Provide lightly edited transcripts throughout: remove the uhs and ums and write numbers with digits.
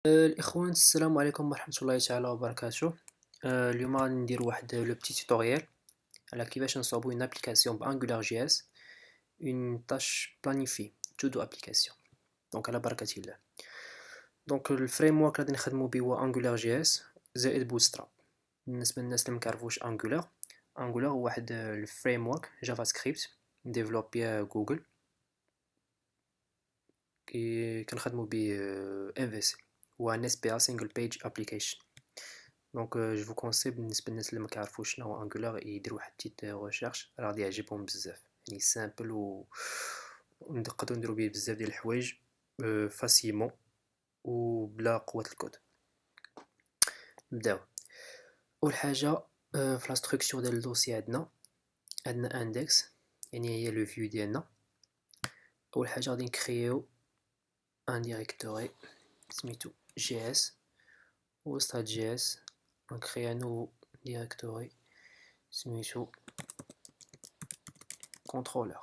الإخوان السلام عليكم ورحمة الله تعالى وبركاته. اليوم غادي ندير واحد لو بتي توتوريال على كيفاش نصاوبو اون ابليكاسيون بانجولار جي اس، اون تاش بلانيفي تو دو ابليكاسيون. دونك على بركة الله. دونك الفريم ورك غادي نخدمو بيه هو انجولار جي اس زائد بوتستراب. بالنسبة للناس اللي مكارفوش انجولار، انجولار هو واحد الفريم ورك جافا سكريبت مديفلوبيه جوجل كي كنخدمو بيه ام في سي، هو ان اس بي ا سينجل بيج ابليكيشن. دونك جو فو كونساي بالنسبه للناس اللي ما كيعرفوش شنو هو انجولار يديروا واحد تيت ريشيرش، راه غادي يعجبهم بزاف. يعني سامبل ونقدروا نديروا به بزاف ديال الحوايج فاسيمون وبلا قوه الكود. نبداو. اول حاجه في لا ستركتور ديال الدوسي عندنا اندكس، يعني هي لو فيو ديالنا. اول حاجه غادي نكريو ان ديريكتوري سميتو جي اس، وسط هاد جي اس نكري ان نوفو ديريكتوري سميتو كونترولر.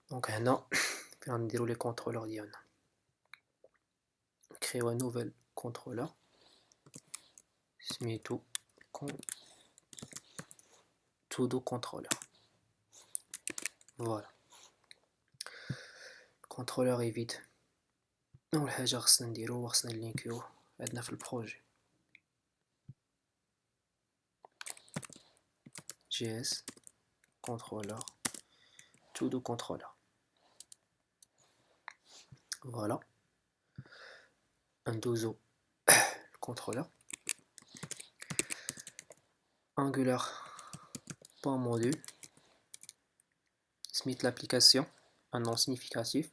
دونك هنا فين غنديرو لي كونترولر ديالنا، نكريو ان نوفيل كونترولر سميتو todo controller. فوالا الكونترولر يفيد. اول حاجه خصنا نديرو هو خصنا نلينكيو عندنا في البروجي جي اس كونترولر todo controller. فوالا ندوزو الكونترولر angular .module سميت l'application un nom significatif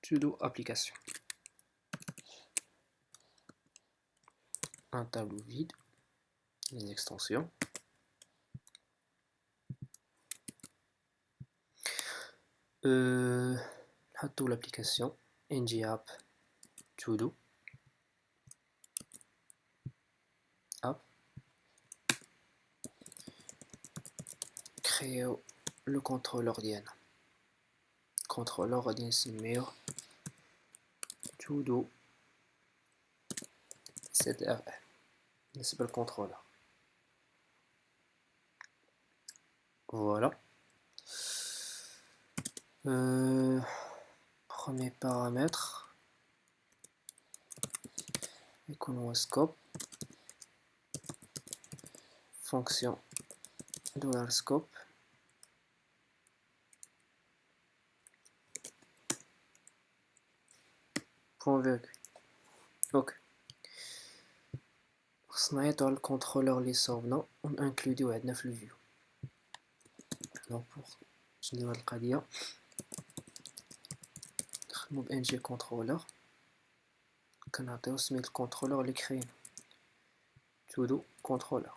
todo application, un tableau vide, les extensions, نحطو l'application ngapp todo app. créer le contrôleur ديالنا. contrôleur غادي نسميه todo ZRL بالنسبة للكونترولر. فوالا premier paramètre يكون هو scope fonction $scope point virgule. اوكي خصنا نعيطو على الكونترولر اللي صوبنا ونانكلوديو عندنا في الفيو. دونك بوغ باش نديرو هاد القضية نخدمو ب ng controller، كنعطيو سميت الكونترولر اللي كرينا todo controller.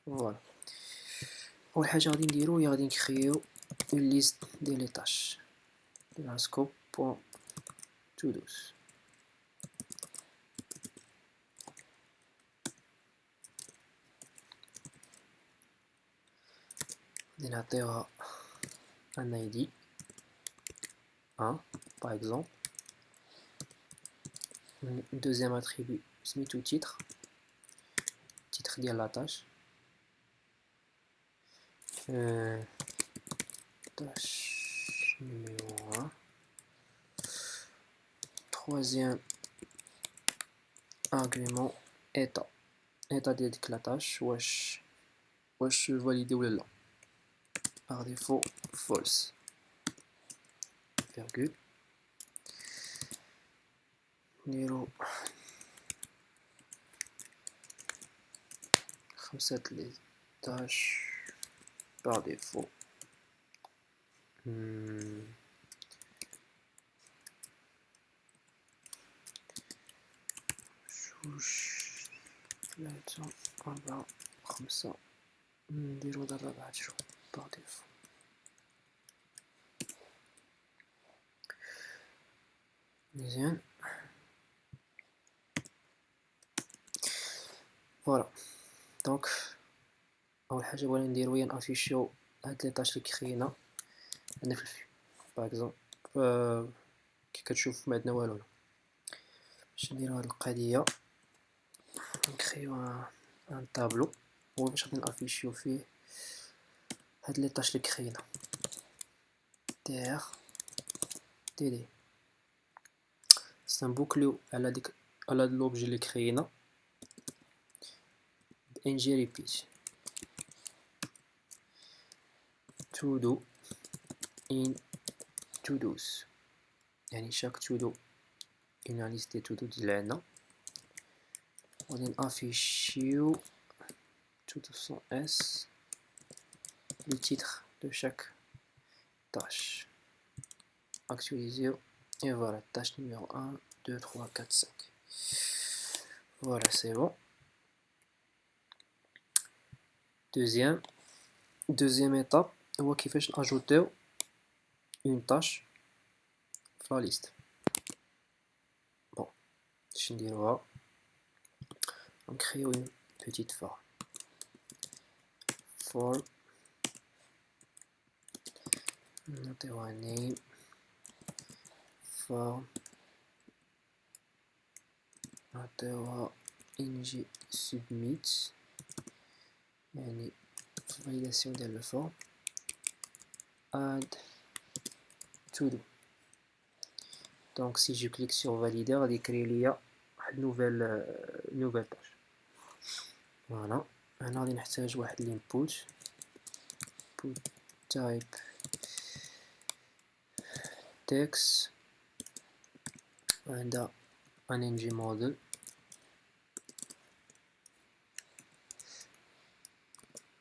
فوالا اول حاجه غادي نديرو هي غادي نكريو اون ليست ديال لي طاش ديال سكوب بوين تودوس. غادي نعطيوها ان اي دي 1 par exemple. deuxième attribut سميتو titre ديال لا طاش، tâche numéro 1. Troisième argument état ديال ديك لا طاش واش فاليدي ولا لا. par défaut false virgule. نديرو 5 لي طاش par défaut. جوج 3 4 5 نديرو دابا بعد شو par défaut. مزيان فوالا. دونك اول حاجه بغينا نديرو هي نافيشيو هاد لي طاش اللي كرينا عندنا في الفيو. باغ اكزومبل كي كتشوف ما عندنا والو. باش نديرو هاد القضيه نكريو ان طابلو هو باش غادي نافيشيو فيه هاد لي طاش اللي كرينا تيغ تيدي سنبوكليو على هاد لوبجي اللي كرينا ان جي ريبيت to do in to do's يعني chaque to do une liste de to do ديالنا غادي نافيشيو to do sans s le titre de chaque tâche actualiser et voilà tâche numéro 1 2 3 4 5 voilà c'est bon. Deuxième étape هو كيفاش ناجوتيو une tâche في la liste. Bon, باش نديروها on crée une petite forme نعطيوها name form نعطيوها ng submit يعني validation ديال الفورم add to do. Donc si je clique sur valider غادي يكري ليا واحد nouvelle tâche. Voilà. هنا غادي نحتاج واحد الانبوت input type text عندها un ng model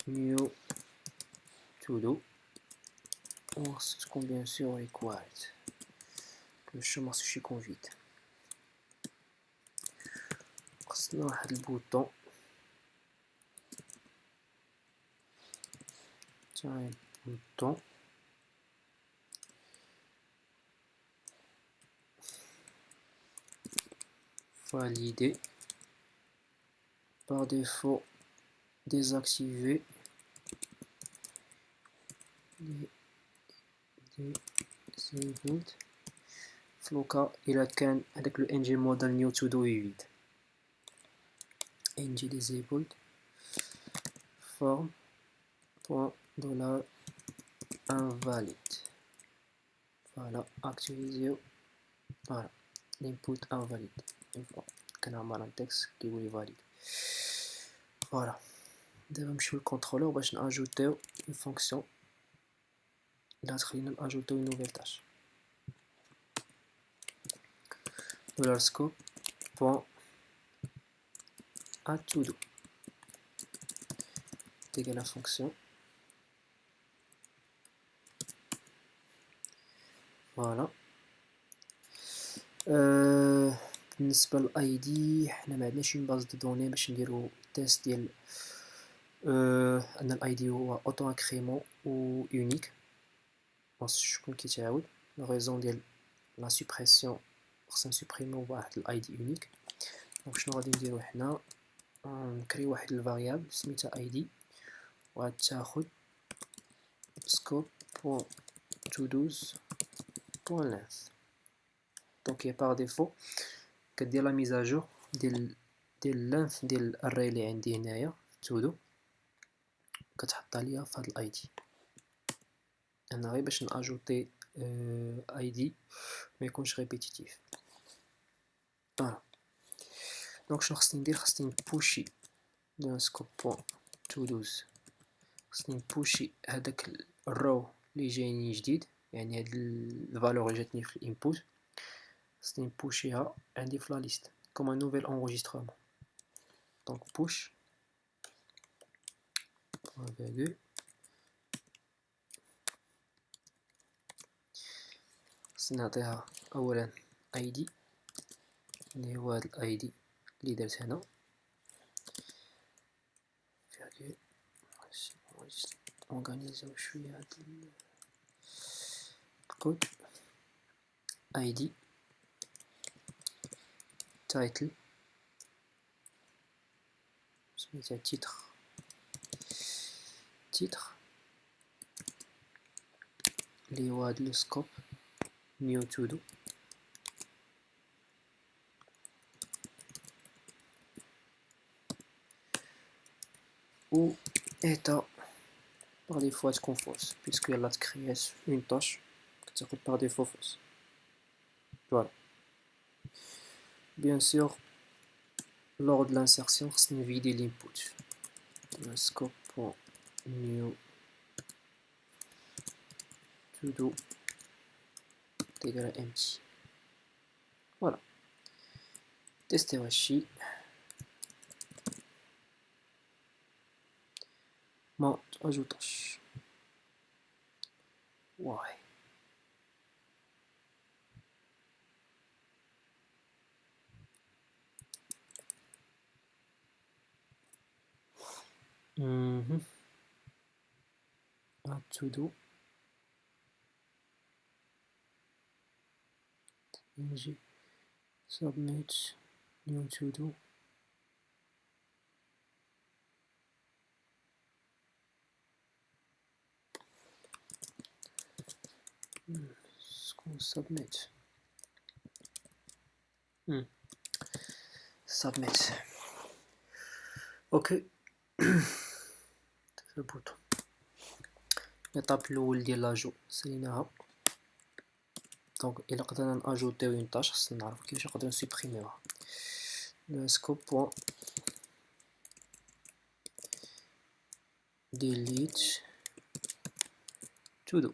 new to do ensuite bien sûr required le chemin se suis convite خصنا واحد البوطون type bouton valider par défaut désactiver disabled فلوكا إلا كان هداك ال ng model new to do يفيد ng disabled form point dollar invalide voilà actualiser voilà l'input invalide كنعمر un texte كيولي valide voilà. دابا نمشيو للكونترولور باش ناجوتيو une fonction اللي غتخلينا ناجوتيو une nouvelle tâche $scope point add to do égale la fonction voilà. بالنسبه للاي دي حنا ما عندناش اون باز دو دوني باش نديرو تيست ديال ان الاي دي هو اوتو انكريمون و يونيك شكون كيتعاود ريزون ديال لا سوبريسيون خصنا نسوبريمو واحد الاي دي يونيك. دونك شنو غادي نديرو حنا نكري واحد الفاريابل سميتها اي دي وغتاخد scope point to do's point length. دونك هي باغ ديفو كدير لا ميزاجور ديال اللينث ديال الاري اللي عندي هنايا تودو كتحطها ليا في هاد الاي دي. انا غير باش ناجوتي اي دي ما يكونش ريبيتيتيف. فوالا دونك شنو خصني ندير؟ خصني نبوشي دون سكوب بوين تو دوز، خصني نبوشي هداك الرو اللي جايني جديد، يعني هاد الفالور اللي جاتني في الانبوت خصني نبوشيها عندي في لا ليست كوم ان نوفيل انغيسترومون. دونك بوش فيرغول خصني نعطيها اولا اي دي اللي هو هاد الاي دي اللي درت هنا فيرغول. اورغانيزيو شويه هاد الكود. اي دي تايتل سميتها تيتر اللي هو هاد لو سكوب new to do ou état par défaut تكون false puisque elle a créé une tâche qui par défaut false. Voilà. Bien sûr, lors de l'insertion, c'est une vider l'input. Scope.new to do égale empty. Voilà. Tester aussi. Mount ajoutage. Ouais. Add to do. ng submit new to do. Submit. Submit. Ok. Le bouton. L'étape الأول ديال لاجو ساليناها. دونك إلا قدرنا نأجوتيو اون طاش خصنا نعرفو كيفاش نقدرو نسوبريميوها. سكوب بوان delete to do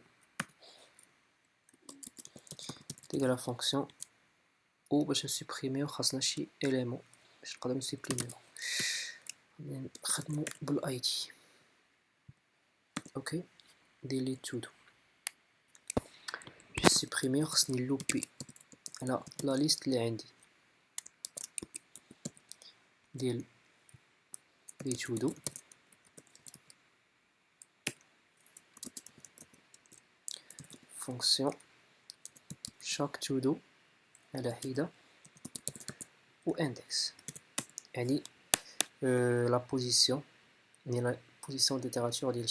تيجي لا فونكسيون و باش نسوبريميو خاصنا شي إليمون باش نقدرو نسوبريميو. نخدمو بالاي دي. اوكي delete to do باش نسوبريميو خصني نلوبي على لا ليست اللي عندي ديال لي to do فونكسيون chaque to do على حدة و index يعني la position يعني la position de littérature ديال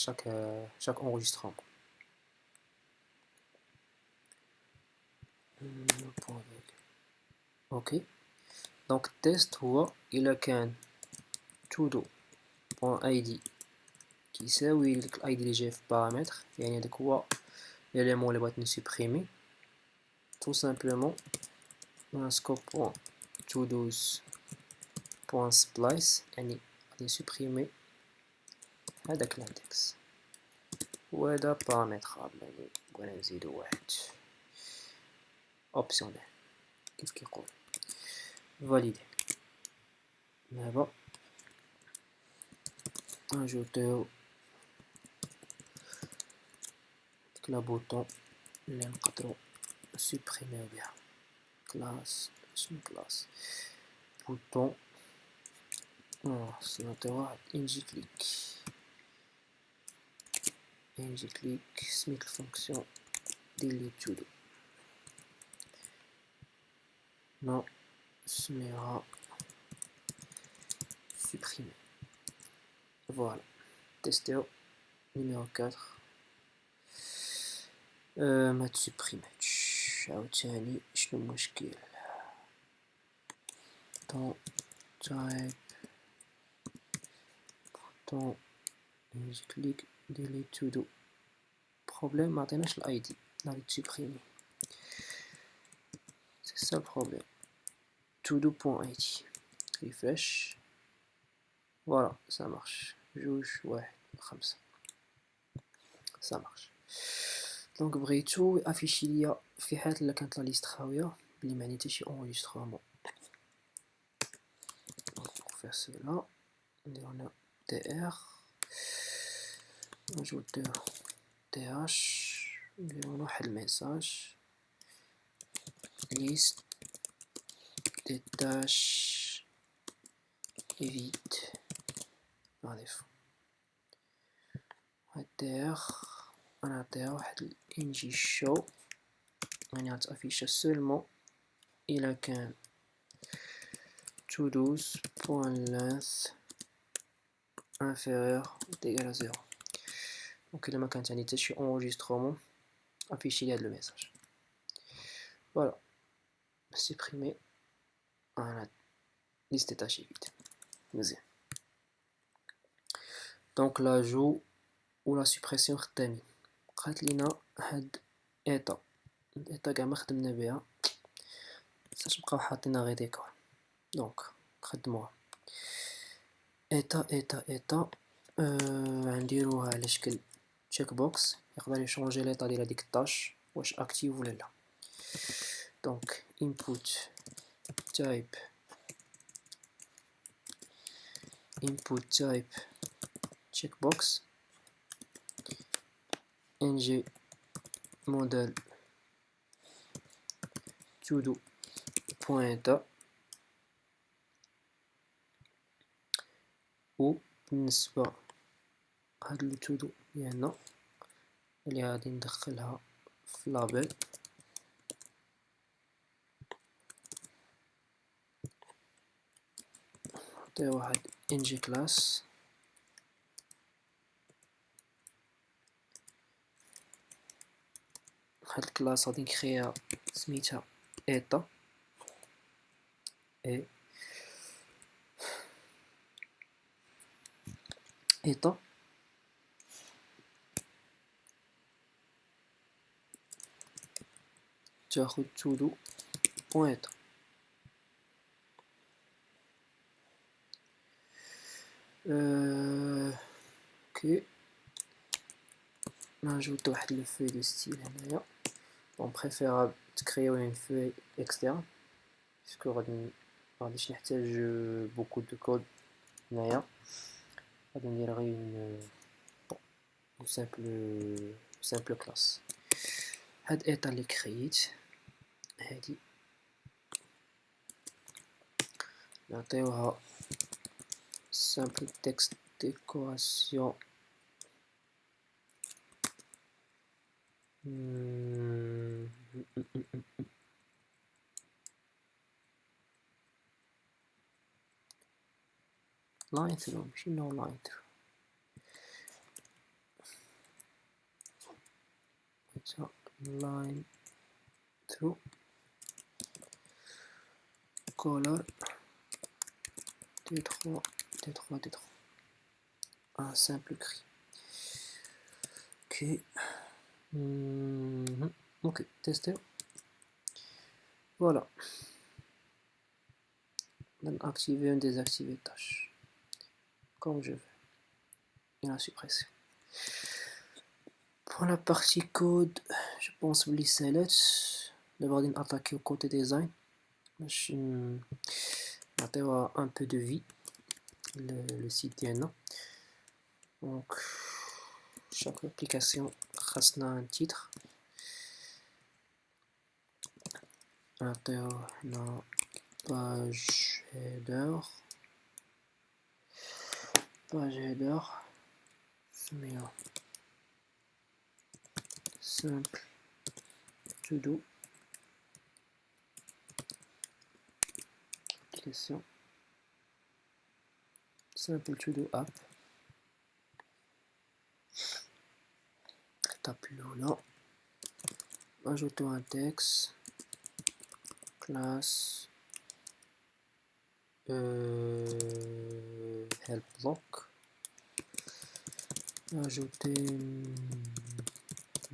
chaque enregistrement. اوكي دونك التيست هو إلا كان to do .id كيساوي ديك الاي دي اللي جاي في بارامتر يعني هذاك هو l'élément اللي بغيت نسوبريمي tout simplement scope.todos.splice يعني غادي نسوبريمي هذاك الاندكس وهذا بارامترابل يعني بغينا نزيدو واحد اوبسيونيل كيف كيقول فاليدي. دابا نجوتيو ديك لا بوطون اللي نقدرو نسوبريميو بها كلاس شنو كلاس بوطون نعطيو واحد انجي كليك سميت الفونكسيون ديال to do نسميها supprimer. Voilà. Testeo numéro 4. ما تسبريماتش عاوتاني شنو المشكل طون تايب بوطون كليك ديليت تو دو بروبليم ما عطيناش الاي دي غادي تسبريمي سي سا البروبليم to do point id refresh voilà ça marche جوج واحد خمسة ça marche. دونك بغيتو افيشي ليا في حالة الا كانت لا ليست خاوية بلي ما عندي حتى شي enregistrement. pour faire cela نديرو هنا tr نجوتو th نديرو هنا واحد الميساج liste des tâches évite par défaut tr غنعطيها واحد ng show يعني غتافيشا seulement إلا كان todos point length inférieur ou égal à 0. donc إلا ما كانت عندي حتى شي enregistrement افيشي لي هاد الميساج. Voilà, supprimer. Voilà, liste est tâchée vide. مزيان. Donc l'ajout ou la suppression خدامين. بقات لينا هاد état. état كاع ما خدمنا بها. ساش بقاو حاطينها غير ديكور. دونك نخدموها. état غنديروها على شكل check box يقدر يشونجي ليطا ديال هاديك الطاش واش اكتيف ولا لا. دونك input type checkbox ng model todo pointer و بالنسبة هاد التودو ديالنا اللي غادي ندخلها في لابيل نعطيه واحد ng class هاد الكلاس غادي نكريها سميتها eta eta تاخد todo pointer. اوكي نجود واحد لو فeuille de style هنايا. bon préférable تكريو une feuille externe puisque غاديش نحتاج beaucoup de code هنايا. غادي ندير غير une simple classe. هاد état اللي كرييت هادي نعطيوها simple text décoration line through ماشي no line through line through color D3 un simple gris. Ok, tester. Voilà. On va activer ou désactiver tâche comme je veux. Et la suppression. Pour la partie code, je pense que l'ISLS d'abord attaquer au côté design. On un peu de vie le site DNA. Donc chaque application a un titre. La page header. Simple todo application. Simple todo app. Tape là. Ajoutons un texte. Classe. Help block. Ajouter une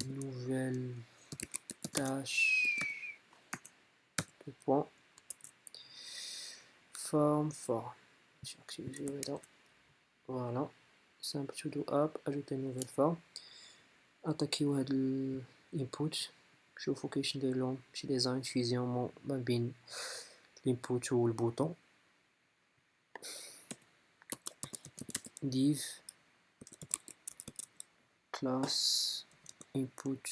nouvelle tâche de point. Forme. J'ai activé voilà. Simple todo app. Ajouter une nouvelle forme. attaquer l'input. شوفوا كيفاش ندير لهم شي ديزاين فيزيون ما بين الانبوت والبوطون. div class input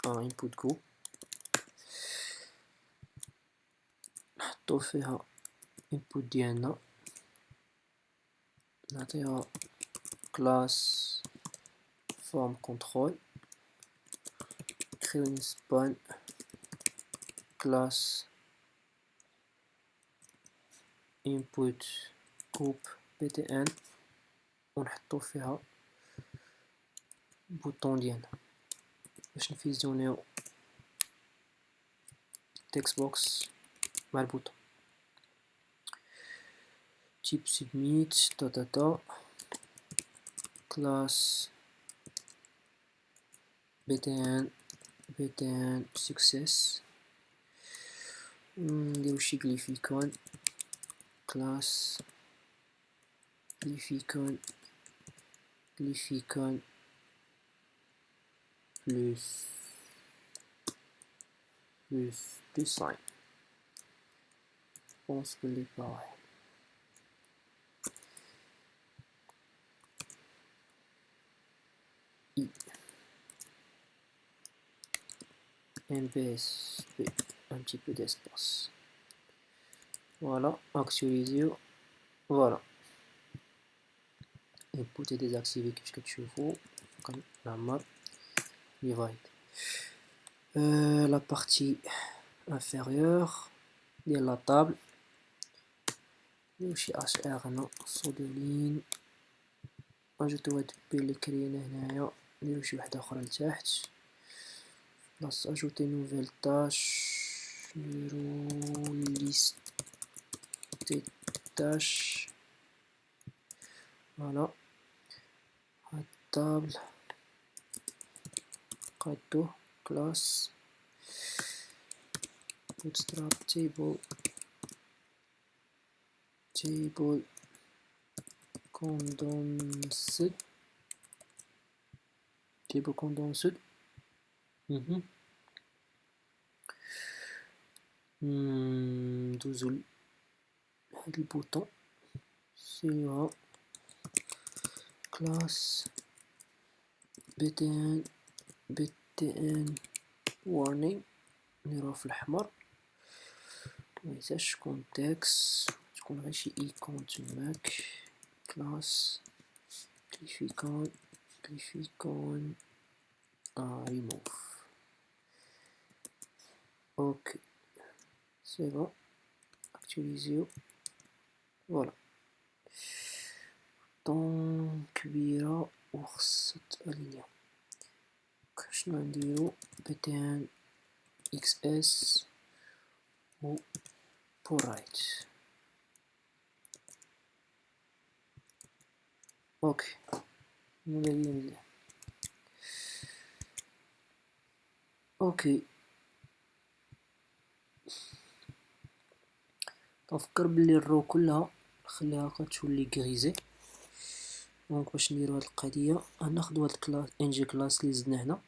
input group نحطو فيها input ديالنا نعطيها class form control créer une spawn class input group btn ونحطو فيها بوطون ديالنا باش نفيزيونيو text box مع البوطون type submit class btn success نديرو شي glyphicon class glyphicon plus sign. Je pense que les pareil. MPSP, un petit peu d'espace. Voilà, actualiser. Voilà. Input est désactivé, qu'est-ce que tu veux? Comme la map. Divide. La partie inférieure de la table. نمشي HR هنا صود لين اجيتو هاد اللي كرينا هنايا نديرو شي وحدة اخرى لتحت بلاص اجوتي نوفيل تاش نديرو ليست تاش فوالا هاد الطابل قادو كلاس bootstrap table condensed ندوزو لهاد البوطون سيرا كلاس btn warning نديروها في الأحمر مينساش شكون تكست تكون غير شي ايكون تماك كلاس glyphicon remove ok c'est bon actualiser voilà طون كبيرة وخصت ألينيا شنو نديرو btn xs و رايت اوكي مليان اوكي تفكر بلي الرو كلها نخليها كتولي غريزي دونك باش نديرو هاد القضيه غناخدو هاد الكلاس انجي كلاس اللي زدنا هنا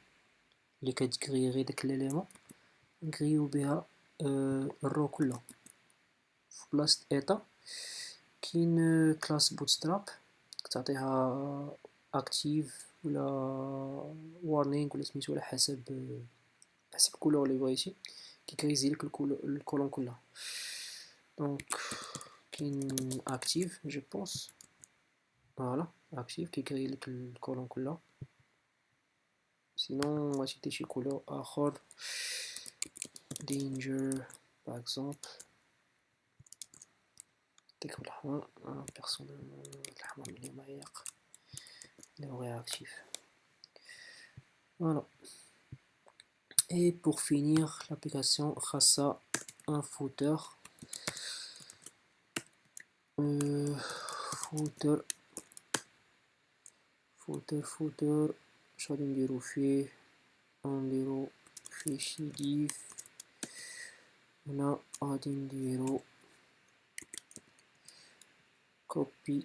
اللي كتكري غير داك ليليمون نكريو بها الرو كلها في بلاصه ايتا كاين كلاس بوتستراب تعطيها اكتيف ولا وارنينغ ولا سميتو على حسب الكولور اللي بغيتي كيكريزي لك الكولون كلها دونك كاين اكتيف جو بونس فوالا اكتيف كيكري لك الكولون كلها سينون غتدي شي كولور اخر danger par exemple ديك الأحمر بيرسونيلمون الأحمر ملي ما ياق نديرو غير actif voilà et pour finir l'application خاصها un footer footer اش غادي نديرو فيه نديرو فيه شي div هنا غادي نديرو copy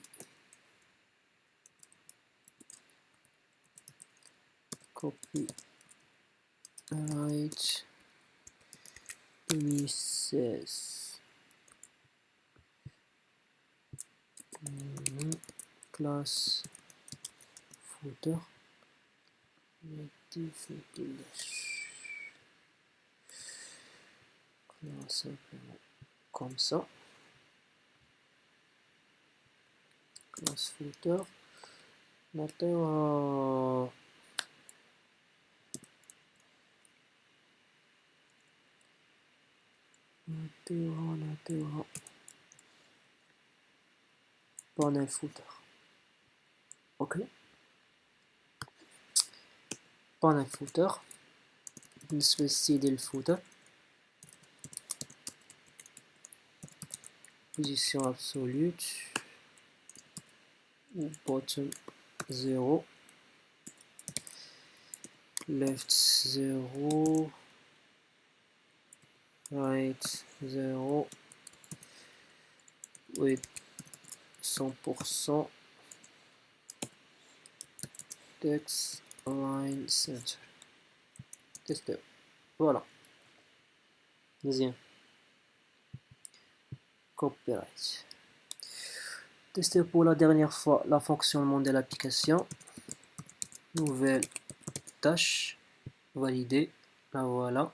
right 2016 classe footer simplement comme ça classe footer نعطيوها panel footer ok panel footer بالنسبة للستيل ديال الفوتر position absolue ou bottom 0, left 0, right 0, width 100%, text line center. Tester. Voilà. Deuxième. Copyright. Tester pour la dernière fois la fonctionnement de l'application. Nouvelle tâche. Valider. La voilà.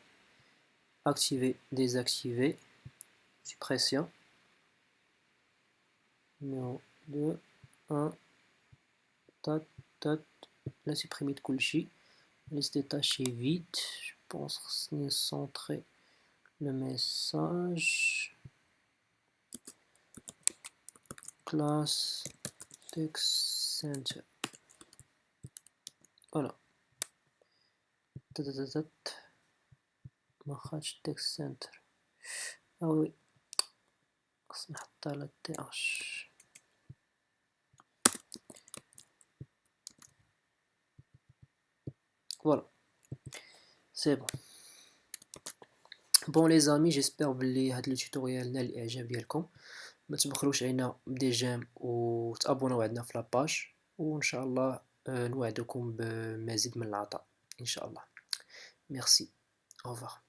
Activer, désactiver. Suppression. Numéro 2. 1. Tat, tat. La supprimer de Kulchi. Liste des tâches est vide. Je pense que centrer le message. Class text center. Voilà. مخرج text center. Ah oui. خصني نحطها على TH. Voilà. C'est bon. Bon les amis, j'espère بلي هاد التوتوريال نال الاعجاب ديالكم. ما تبخلوش علينا بدي جيم وتابوناو عندنا في لاباج، وان شاء الله نوعدكم بمزيد من العطاء ان شاء الله. Merci. Au revoir.